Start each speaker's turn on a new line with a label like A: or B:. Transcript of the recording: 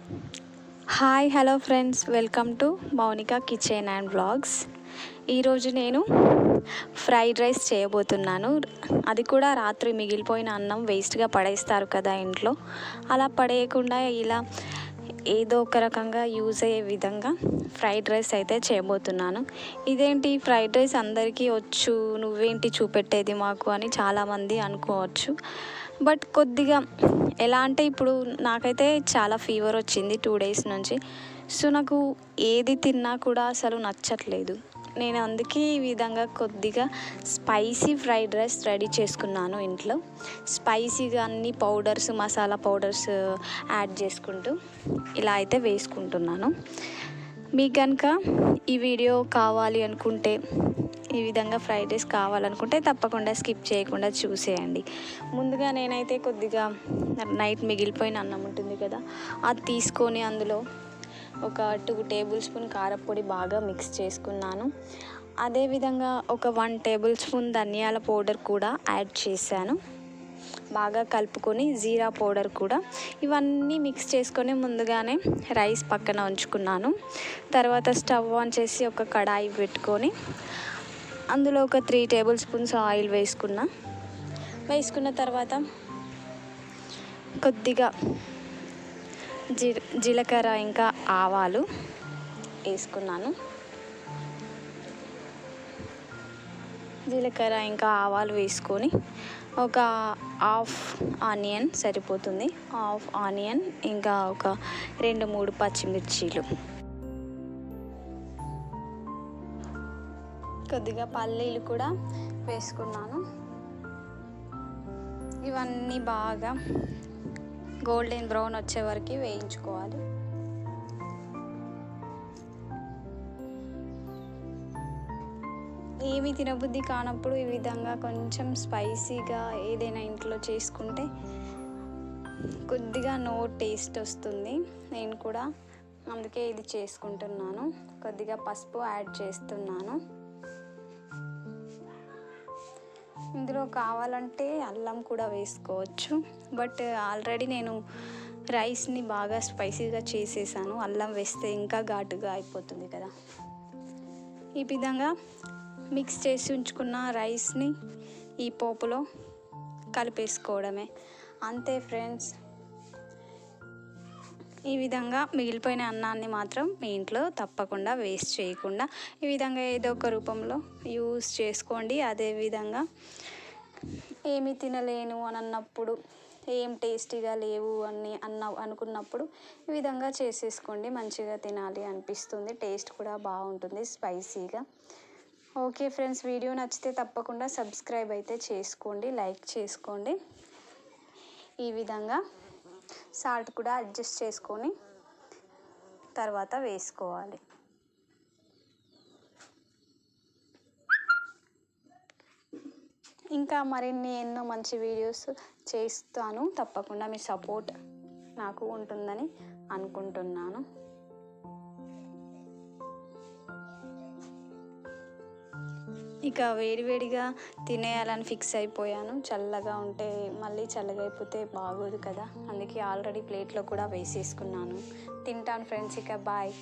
A: Hi hello friends, welcome to Mounika kitchen and vlogs. ఈరోజు నేను fried rice చేయబోతున్నాను. అది కూడా రాత్రి మిగిలిపోయిన అన్నం వేస్ట్గా పడేస్తారు కదా ఇంట్లో. అలా పడేయకుండా ఇలా ఏదో ఒక రకంగా యూజ్ అయ్యే విధంగా ఫ్రైడ్ రైస్ అయితే చేయబోతున్నాను. ఇదేంటి ఫ్రైడ్ రైస్ అందరికీ వచ్చు, నువ్వేంటి చూపెట్టేది మాకు అని చాలామంది అనుకోవచ్చు. బట్ కొద్దిగా ఎలా అంటే ఇప్పుడు నాకైతే చాలా ఫీవర్ వచ్చింది 2 days నుంచి. సో నాకు ఏది తిన్నా కూడా అసలు నచ్చట్లేదు. నేను అందుకే ఈ విధంగా కొద్దిగా స్పైసీ ఫ్రైడ్ రైస్ రెడీ చేసుకున్నాను ఇంట్లో. స్పైసీగా అన్ని పౌడర్స్, మసాలా పౌడర్స్ యాడ్ చేసుకుంటూ ఇలా అయితే వేసుకుంటున్నాను. మీకు కనుక ఈ వీడియో కావాలి అనుకుంటే, ఈ విధంగా ఫ్రైడ్ రైస్ కావాలనుకుంటే తప్పకుండా స్కిప్ చేయకుండా చూసేయండి. ముందుగా నేనైతే కొద్దిగా నైట్ మిగిలిపోయిన అన్నం ఉంటుంది కదా, అది తీసుకొని అందులో ఒక 2 tablespoon కారపొడి బాగా మిక్స్ చేసుకున్నాను. అదేవిధంగా ఒక 1 tablespoon ధనియాల పౌడర్ కూడా యాడ్ చేశాను. బాగా కలుపుకొని జీరా పౌడర్ కూడా, ఇవన్నీ మిక్స్ చేసుకొని ముందుగానే రైస్ పక్కన ఉంచుకున్నాను. తర్వాత స్టవ్ ఆన్ చేసి ఒక కడాయి పెట్టుకొని అందులో ఒక 3 tablespoons ఆయిల్ వేసుకున్న తర్వాత కొద్దిగా జీలకర్ర ఇంకా ఆవాలు వేసుకున్నాను. జీలకర్ర ఇంకా ఆవాలు వేసుకొని ఒక హాఫ్ ఆనియన్ సరిపోతుంది, హాఫ్ ఆనియన్ ఇంకా ఒక 2-3 పచ్చిమిర్చీలు, కొద్దిగా పల్లీలు కూడా వేసుకున్నాను. ఇవన్నీ బాగా గోల్డెన్ బ్రౌన్ వచ్చే వరకు వేయించుకోవాలి. ఏమి తినబుద్ధి కానప్పుడు ఈ విధంగా కొంచెం స్పైసీగా ఏదైనా ఇంట్లో చేసుకుంటే కొద్దిగా టేస్ట్ వస్తుంది. నేను కూడా అందుకే ఇది చేసుకుంటున్నాను. కొద్దిగా పసుపు యాడ్ చేస్తున్నాను. ఇందులో కావాలంటే అల్లం కూడా వేసుకోవచ్చు, బట్ ఆల్రెడీ నేను రైస్ని బాగా స్పైసీగా చేసేసాను. అల్లం వేస్తే ఇంకా ఘాటుగా అయిపోతుంది కదా. ఈ విధంగా మిక్స్ చేసి ఉంచుకున్న రైస్ని ఈ పోపులో కలిపేసుకోవడమే, అంతే ఫ్రెండ్స్. ఈ విధంగా మిగిలిపోయిన అన్నాన్ని మాత్రం మీ ఇంట్లో తప్పకుండా వేస్ట్ చేయకుండా ఈ విధంగా ఏదో ఒక రూపంలో యూజ్ చేసుకోండి. అదేవిధంగా ఏమీ తినలేను అని అన్నప్పుడు, ఏం టేస్టీగా లేవు అని అనుకున్నప్పుడు ఈ విధంగా చేసేసుకోండి. మంచిగా తినాలి అనిపిస్తుంది, టేస్ట్ కూడా బాగుంటుంది స్పైసీగా. ఓకే ఫ్రెండ్స్, వీడియో నచ్చితే తప్పకుండా సబ్స్క్రైబ్ అయితే చేసుకోండి, లైక్ చేసుకోండి. ఈ విధంగా సాల్ట్ కూడా అడ్జస్ట్ చేసుకొని తర్వాత వేసుకోవాలి. ఇంకా మరిన్ని ఎన్నో మంచి వీడియోస్ చేస్తాను. తప్పకుండా మీ సపోర్ట్ నాకు ఉంటుందని అనుకుంటున్నాను. ఇక వేడివేడిగా తినేయాలని ఫిక్స్ అయిపోయాను. చల్లగా ఉంటే మళ్ళీ చల్లగా అయిపోతే బాగోదు కదా, అందుకే ఆల్రెడీ ప్లేట్లో కూడా వేసేసుకున్నాను. తింటాను ఫ్రెండ్స్, ఇక బాయ్.